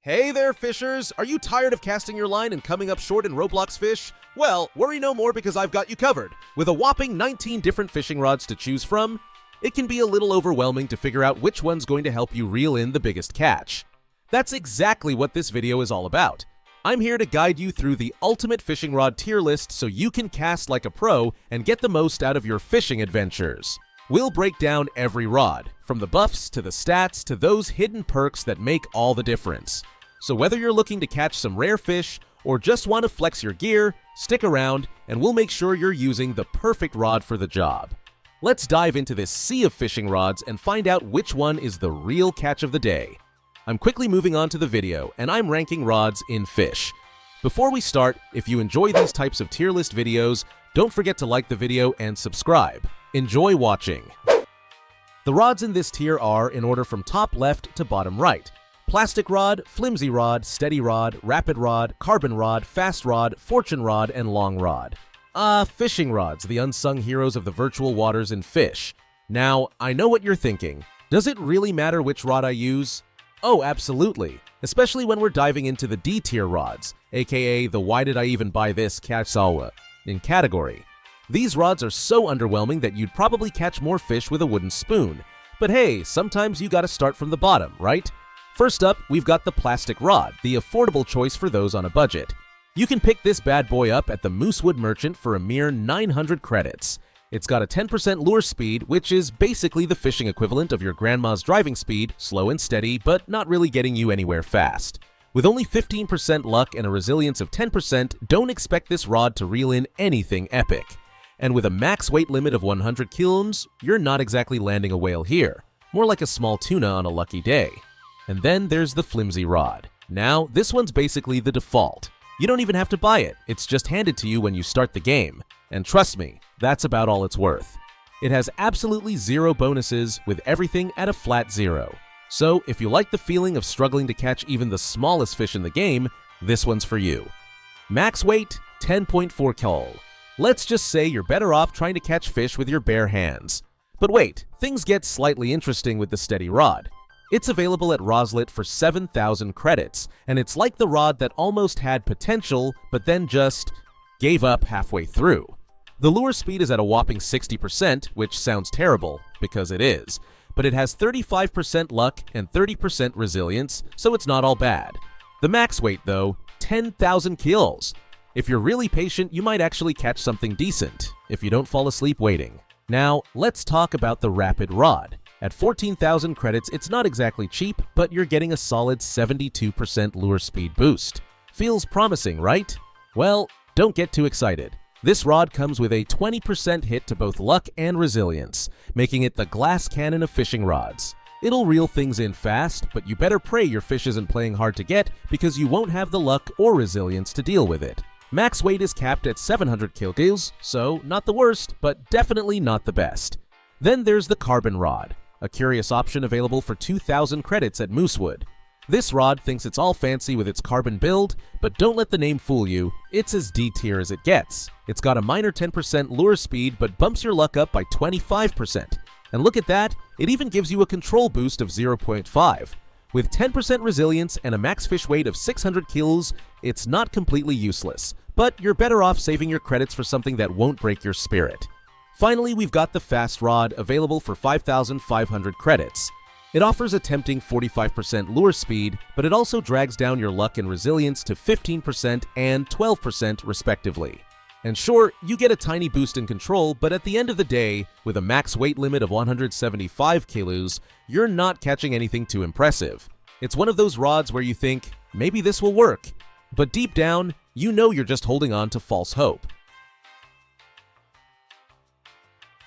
Hey there, fishers! Are you tired of casting your line and coming up short in Roblox Fisch? Well, worry no more because I've got you covered. With a whopping 19 different fishing rods to choose from, it can be a little overwhelming to figure out which one's going to help you reel in the biggest catch. That's exactly what this video is all about. I'm here to guide you through the ultimate fishing rod tier list so you can cast like a pro and get the most out of your fishing adventures. We'll break down every rod, from the buffs to the stats to those hidden perks that make all the difference. So whether you're looking to catch some rare fish or just want to flex your gear, stick around and we'll make sure you're using the perfect rod for the job. Let's dive into this sea of fishing rods and find out which one is the real catch of the day. I'm quickly moving on to the video and I'm ranking rods in fish. Before we start, if you enjoy these types of tier list videos, don't forget to like the video and subscribe. Enjoy watching. The rods in this tier are in order from top left to bottom right. Plastic rod, flimsy rod, steady rod, rapid rod, carbon rod, fast rod, fortune rod, and long rod. Fishing rods, the unsung heroes of the virtual waters in fish. Now, I know what you're thinking. Does it really matter which rod I use? Oh, absolutely. Especially when we're diving into the D tier rods, aka the why did I even buy this categorize in category. These rods are so underwhelming that you'd probably catch more fish with a wooden spoon. But hey, sometimes you gotta start from the bottom, right? First up, we've got the plastic rod, the affordable choice for those on a budget. You can pick this bad boy up at the Moosewood Merchant for a mere 900 credits. It's got a 10% lure speed, which is basically the fishing equivalent of your grandma's driving speed, slow and steady, but not really getting you anywhere fast. With only 15% luck and a resilience of 10%, don't expect this rod to reel in anything epic. And with a max weight limit of 100 kilograms, you're not exactly landing a whale here, more like a small tuna on a lucky day. And then there's the flimsy rod. Now, this one's basically the default. You don't even have to buy it, it's just handed to you when you start the game. And trust me, that's about all it's worth. It has absolutely zero bonuses, with everything at a flat 0. So if you like the feeling of struggling to catch even the smallest fish in the game, this one's for you. Max weight, 10.4 kil. Let's just say you're better off trying to catch fish with your bare hands. But wait, things get slightly interesting with the steady rod. It's available at Roslet for 7,000 credits, and it's like the rod that almost had potential, but then just gave up halfway through. The lure speed is at a whopping 60%, which sounds terrible, because it is, but it has 35% luck and 30% resilience, so it's not all bad. The max weight though, 10,000 kills. If you're really patient, you might actually catch something decent, if you don't fall asleep waiting. Now, let's talk about the rapid rod. At 14,000 credits, it's not exactly cheap, but you're getting a solid 72% lure speed boost. Feels promising, right? Well, don't get too excited. This rod comes with a 20% hit to both luck and resilience, making it the glass cannon of fishing rods. It'll reel things in fast, but you better pray your fish isn't playing hard to get because you won't have the luck or resilience to deal with it. Max weight is capped at 700 kilograms, so not the worst, but definitely not the best. Then there's the carbon rod, a curious option available for 2,000 credits at Moosewood. This rod thinks it's all fancy with its carbon build, but don't let the name fool you, it's as D tier as it gets. It's got a minor 10% lure speed, but bumps your luck up by 25%. And look at that, it even gives you a control boost of 0.5. With 10% resilience and a max fish weight of 600 kilos, it's not completely useless, but you're better off saving your credits for something that won't break your spirit. Finally, we've got the fast rod, available for 5,500 credits. It offers a tempting 45% lure speed, but it also drags down your luck and resilience to 15% and 12% respectively. And sure, you get a tiny boost in control, but at the end of the day, with a max weight limit of 175 kilos, you're not catching anything too impressive. It's one of those rods where you think, maybe this will work, but deep down, you know you're just holding on to false hope.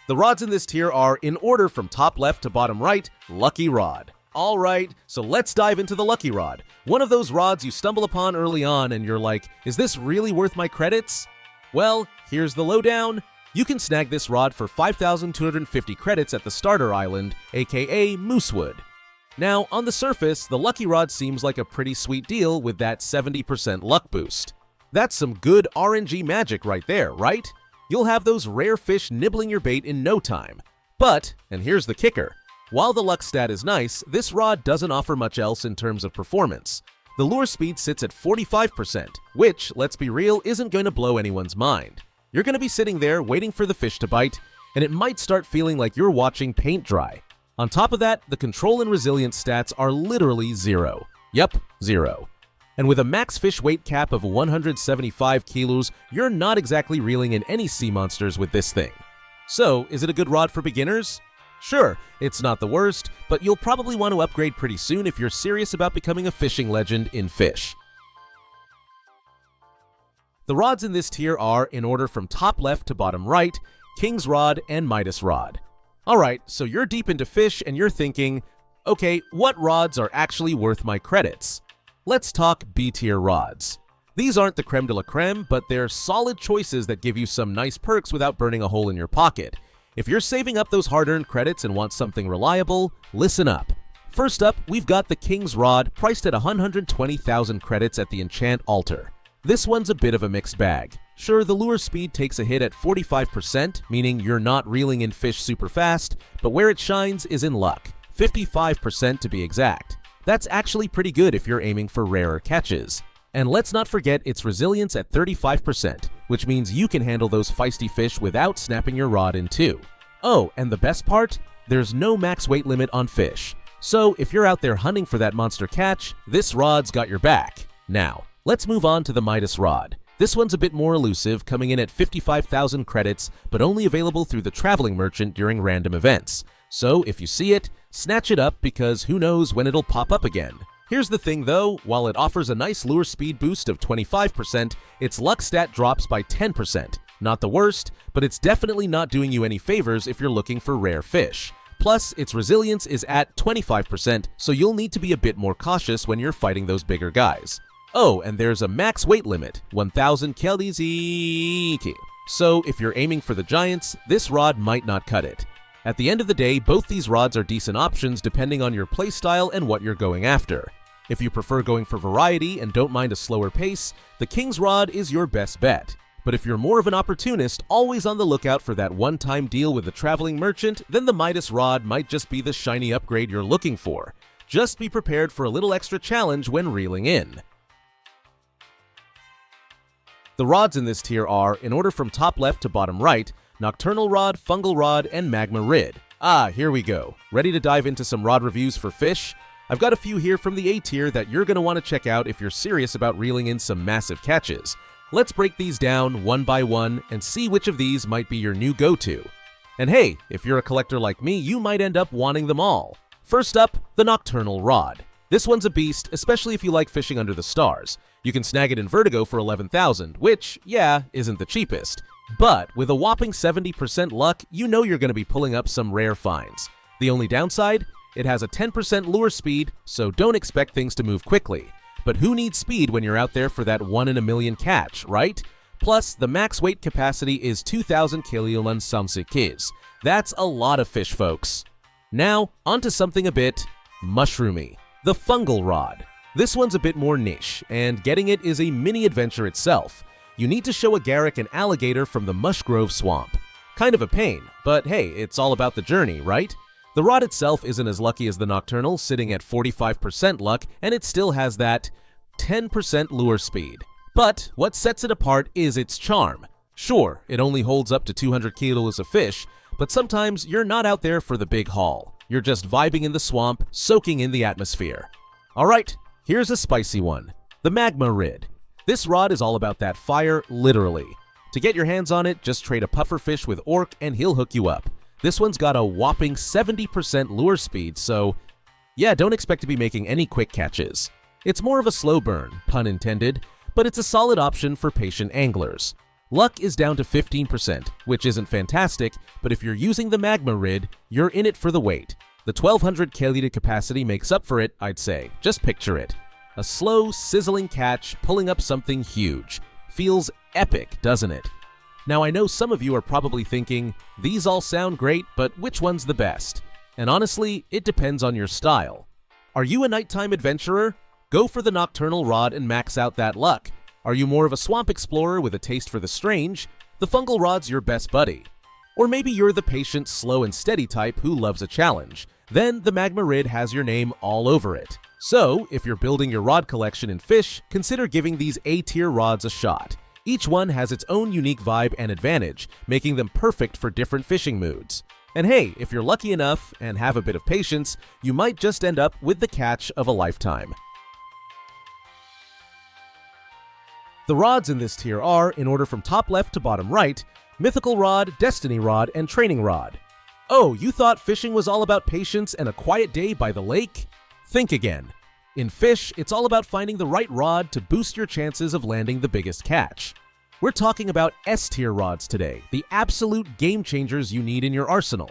The rods in this tier are, in order from top left to bottom right, Lucky Rod. Alright, so let's dive into the Lucky Rod. One of those rods you stumble upon early on and you're like, is this really worth my credits? Well, here's the lowdown. You can snag this rod for 5,250 credits at the starter island, aka Moosewood. Now, on the surface, the Lucky Rod seems like a pretty sweet deal with that 70% luck boost. That's some good RNG magic right there, right? You'll have those rare fish nibbling your bait in no time. But, and here's the kicker, while the luck stat is nice, this rod doesn't offer much else in terms of performance. The lure speed sits at 45%, which, let's be real, isn't going to blow anyone's mind. You're going to be sitting there waiting for the fish to bite, and it might start feeling like you're watching paint dry. On top of that, the control and resilience stats are literally 0. Yep, 0. And with a max fish weight cap of 175 kilos, you're not exactly reeling in any sea monsters with this thing. So, is it a good rod for beginners? Sure, it's not the worst, but you'll probably want to upgrade pretty soon if you're serious about becoming a fishing legend in fish. The rods in this tier are, in order from top left to bottom right, King's Rod and Midas Rod. Alright, so you're deep into fish and you're thinking, okay, what rods are actually worth my credits? Let's talk B-tier rods. These aren't the creme de la creme, but they're solid choices that give you some nice perks without burning a hole in your pocket. If you're saving up those hard-earned credits and want something reliable, listen up. First up, we've got the King's Rod, priced at 120,000 credits at the Enchant Altar. This one's a bit of a mixed bag. Sure, the lure speed takes a hit at 45%, meaning you're not reeling in fish super fast, but where it shines is in luck, 55% to be exact. That's actually pretty good if you're aiming for rarer catches. And let's not forget its resilience at 35%, which means you can handle those feisty fish without snapping your rod in two. Oh, and the best part? There's no max weight limit on fish. So if you're out there hunting for that monster catch, this rod's got your back. Now, let's move on to the Midas Rod. This one's a bit more elusive, coming in at 55,000 credits, but only available through the Traveling Merchant during random events. So if you see it, snatch it up because who knows when it'll pop up again. Here's the thing though, while it offers a nice lure speed boost of 25%, its luck stat drops by 10%. Not the worst, but it's definitely not doing you any favors if you're looking for rare fish. Plus, its resilience is at 25%, so you'll need to be a bit more cautious when you're fighting those bigger guys. Oh, and there's a max weight limit, 1,000 kg. So if you're aiming for the giants, this rod might not cut it. At the end of the day, both these rods are decent options depending on your playstyle and what you're going after. If you prefer going for variety and don't mind a slower pace, the King's Rod is your best bet. But if you're more of an opportunist, always on the lookout for that one-time deal with the Traveling Merchant, then the Midas Rod might just be the shiny upgrade you're looking for. Just be prepared for a little extra challenge when reeling in. The rods in this tier are, in order from top left to bottom right, Nocturnal Rod, Fungal Rod, and Magma Rid. Ah, here we go. Ready to dive into some rod reviews for fish? I've got a few here from the A tier that you're going to want to check out if you're serious about reeling in some massive catches. Let's break these down one by one and see which of these might be your new go-to. And hey, if you're a collector like me, you might end up wanting them all. First up, the Nocturnal Rod. This one's a beast, especially if you like fishing under the stars. You can snag it in Vertigo for 11,000, which, yeah, isn't the cheapest. But with a whopping 70% luck, you know you're going to be pulling up some rare finds. The only downside? It has a 10% lure speed, so don't expect things to move quickly. But who needs speed when you're out there for that 1 in a million catch, right? Plus, the max weight capacity is 2,000 kg. That's a lot of fish, folks. Now, onto something a bit mushroomy. The Fungal Rod. This one's a bit more niche, and getting it is a mini adventure itself. You need to show a Garrick an alligator from the Mushgrove Swamp. Kind of a pain, but hey, it's all about the journey, right? The rod itself isn't as lucky as the Nocturnal, sitting at 45% luck, and it still has that 10% lure speed. But what sets it apart is its charm. Sure, it only holds up to 200 kilos of fish, but sometimes you're not out there for the big haul. You're just vibing in the swamp, soaking in the atmosphere. Alright, here's a spicy one. The Magma Rid. This rod is all about that fire, literally. To get your hands on it, just trade a pufferfish with Orc and he'll hook you up. This one's got a whopping 70% lure speed, so yeah, don't expect to be making any quick catches. It's more of a slow burn, pun intended, but it's a solid option for patient anglers. Luck is down to 15%, which isn't fantastic, but if you're using the Magma Rid, you're in it for the wait. The 1200 kL capacity makes up for it, I'd say. Just picture it. A slow, sizzling catch pulling up something huge. Feels epic, doesn't it? Now I know some of you are probably thinking, these all sound great, but which one's the best? And honestly, it depends on your style. Are you a nighttime adventurer? Go for the Nocturnal Rod and max out that luck. Are you more of a swamp explorer with a taste for the strange? The Fungal Rod's your best buddy. Or maybe you're the patient, slow and steady type who loves a challenge. Then the Magma Rid has your name all over it. So, if you're building your rod collection in Fisch, consider giving these A-tier rods a shot. Each one has its own unique vibe and advantage, making them perfect for different fishing moods. And hey, if you're lucky enough and have a bit of patience, you might just end up with the catch of a lifetime. The rods in this tier are, in order from top left to bottom right, Mythical Rod, Destiny Rod, and Training Rod. Oh, you thought fishing was all about patience and a quiet day by the lake? Think again. In Fisch, it's all about finding the right rod to boost your chances of landing the biggest catch. We're talking about S-tier rods today, the absolute game changers you need in your arsenal.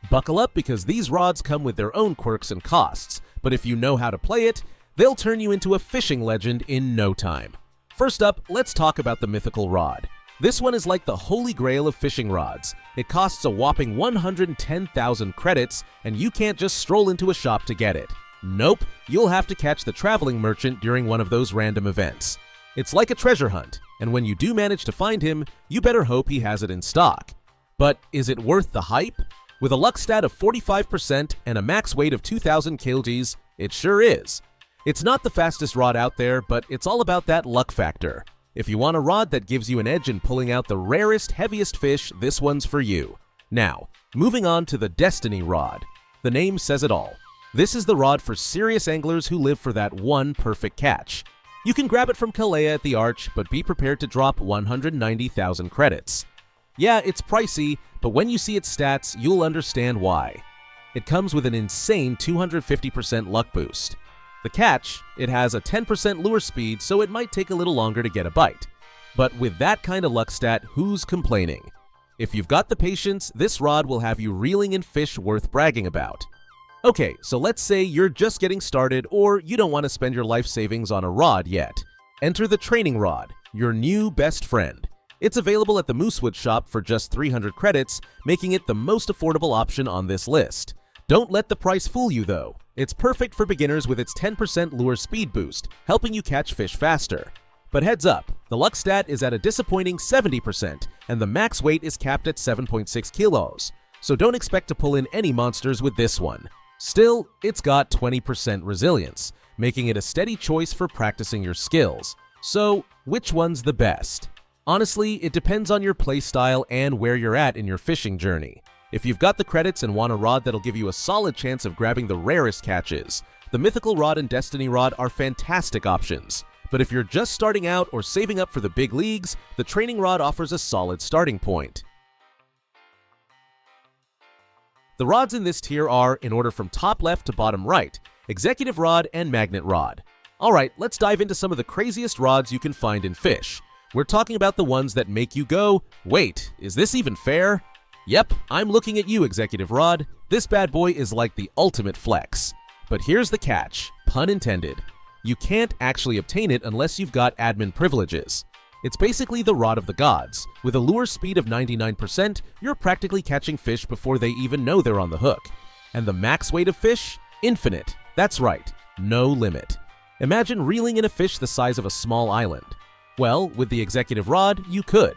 Buckle up because these rods come with their own quirks and costs, but if you know how to play it, they'll turn you into a fishing legend in no time. First up, let's talk about the Mythical Rod. This one is like the holy grail of fishing rods. It costs a whopping 110,000 credits, and you can't just stroll into a shop to get it. Nope, you'll have to catch the traveling merchant during one of those random events. It's like a treasure hunt, and when you do manage to find him, you better hope he has it in stock. But is it worth the hype? With a luck stat of 45% and a max weight of 2,000 kgs, it sure is. It's not the fastest rod out there, but it's all about that luck factor. If you want a rod that gives you an edge in pulling out the rarest, heaviest fish, this one's for you. Now, moving on to the Destiny Rod. The name says it all. This is the rod for serious anglers who live for that one perfect catch. You can grab it from Kalea at the Arch, but be prepared to drop 190,000 credits. Yeah, it's pricey, but when you see its stats, you'll understand why. It comes with an insane 250% luck boost. The catch, it has a 10% lure speed, so it might take a little longer to get a bite. But with that kind of luck stat, who's complaining? If you've got the patience, this rod will have you reeling in fish worth bragging about. Okay, so let's say you're just getting started or you don't want to spend your life savings on a rod yet. Enter the Training Rod, your new best friend. It's available at the Moosewood shop for just 300 credits, making it the most affordable option on this list. Don't let the price fool you though. It's perfect for beginners with its 10% lure speed boost, helping you catch fish faster. But heads up, the luck stat is at a disappointing 70%, and the max weight is capped at 7.6 kilos. So don't expect to pull in any monsters with this one. Still, it's got 20% resilience, making it a steady choice for practicing your skills. So, which one's the best? Honestly, it depends on your playstyle and where you're at in your fishing journey. If you've got the credits and want a rod that'll give you a solid chance of grabbing the rarest catches, the Mythical Rod and Destiny Rod are fantastic options. But if you're just starting out or saving up for the big leagues, the Training Rod offers a solid starting point. The rods in this tier are, in order from top left to bottom right, Executive Rod and Magnet Rod. Alright, let's dive into some of the craziest rods you can find in Fisch. We're talking about the ones that make you go, wait, is this even fair? Yep, I'm looking at you, Executive Rod. This bad boy is like the ultimate flex. But here's the catch, pun intended. You can't actually obtain it unless you've got admin privileges. It's basically the rod of the gods. With a lure speed of 99%, you're practically catching fish before they even know they're on the hook. And the max weight of fish? Infinite. That's right, no limit. Imagine reeling in a fish the size of a small island. Well, with the Executive Rod, you could.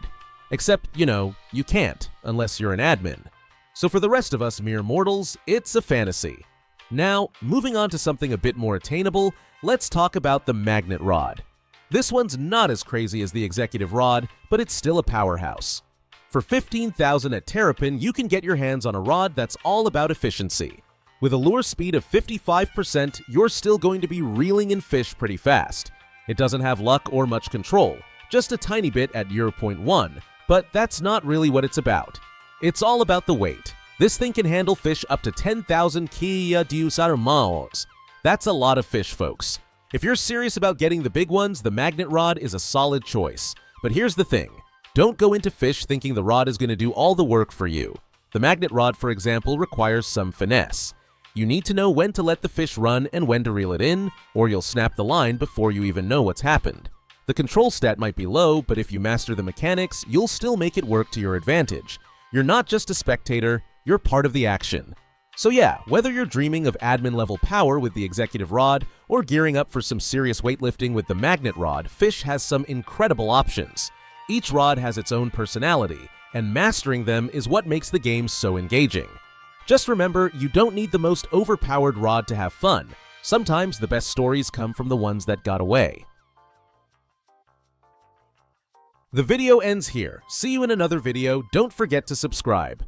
Except, you can't, unless you're an admin. So for the rest of us mere mortals, it's a fantasy. Now, moving on to something a bit more attainable, let's talk about the Magnet Rod. This one's not as crazy as the Executive Rod, but it's still a powerhouse. For 15,000 at Terrapin, you can get your hands on a rod that's all about efficiency. With a lure speed of 55%, you're still going to be reeling in fish pretty fast. It doesn't have luck or much control, just a tiny bit at 0.1, but that's not really what it's about. It's all about the weight. This thing can handle fish up to 10,000 kilograms. That's a lot of fish, folks. If you're serious about getting the big ones, the Magnet Rod is a solid choice. But here's the thing. Don't go into Fisch thinking the rod is going to do all the work for you. The Magnet Rod, for example, requires some finesse. You need to know when to let the fish run and when to reel it in, or you'll snap the line before you even know what's happened. The control stat might be low, but if you master the mechanics, you'll still make it work to your advantage. You're not just a spectator, you're part of the action. So yeah, whether you're dreaming of admin level power with the Executive Rod or gearing up for some serious weightlifting with the Magnet Rod, Fisch has some incredible options. Each rod has its own personality, and mastering them is what makes the game so engaging. Just remember, you don't need the most overpowered rod to have fun. Sometimes the best stories come from the ones that got away. The video ends here. See you in another video. Don't forget to subscribe.